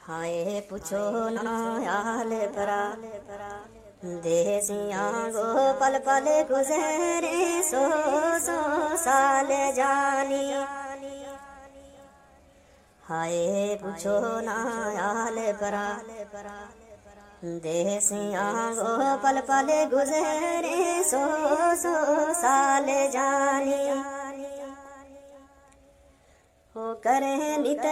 हाय पूछो ना हाल परा देसिया गो पल पल गुजरे सौ साल जानी। हाय पूछो ना हाल परा देसिया गो पल पल गुजरे सौ साल जानी। हो करे नित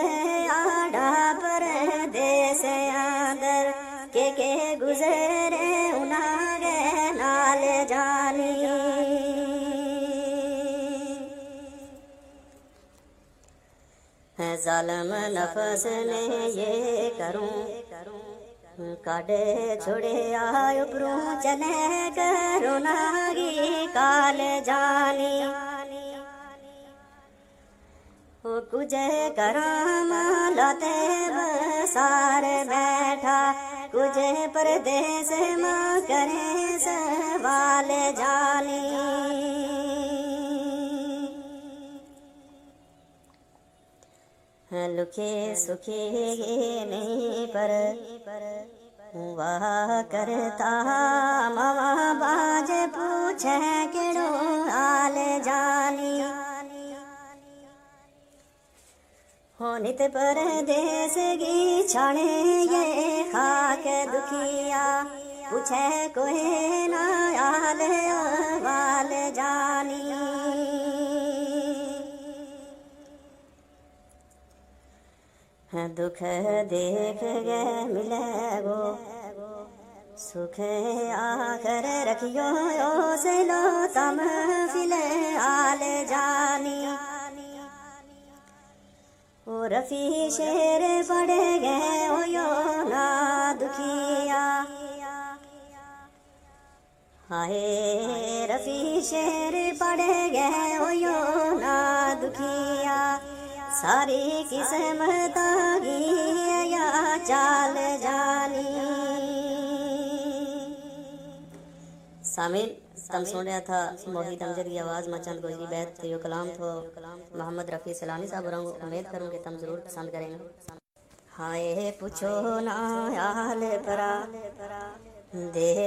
आड़ा पर देश आदर के गुजरे उनागे नाल जानी। जालम नफस ने ये करूं काटे छोड़े उपरू चले करो नागी काल जानी। हो कुछ कराम लते बसार बैठा कुछ परदेश माँ करे सवाल जानी। लुखे सुखे नहीं पर वाह करता मामा बाज पूछे केड़ो हाल जानी। हो नित परदेश गी छाणे ये खाक दुखिया पूछे कोई ना हाल अहवाल जानी। दुख देख गए मिले गो सुख आखर रखियो से लो तम फिलहाल जानी। ओ रफी शेर पड़ गए ओ यो ना दुखिया हाय रफी शेर पड़ गए ओ यो ना दुखिया। सारी किस्मत या चाल जानी। शामिल तम सुन रहा था मोहित अमजद की आवाज़ में चंद गोजरी बैत यो कलाम थो मोहम्मद रफ़ी सलानी साहब रंग उम्मीद करूँगी तुम ज़रूर पसंद करेंगे। हाय पूछो ना हाल परा दे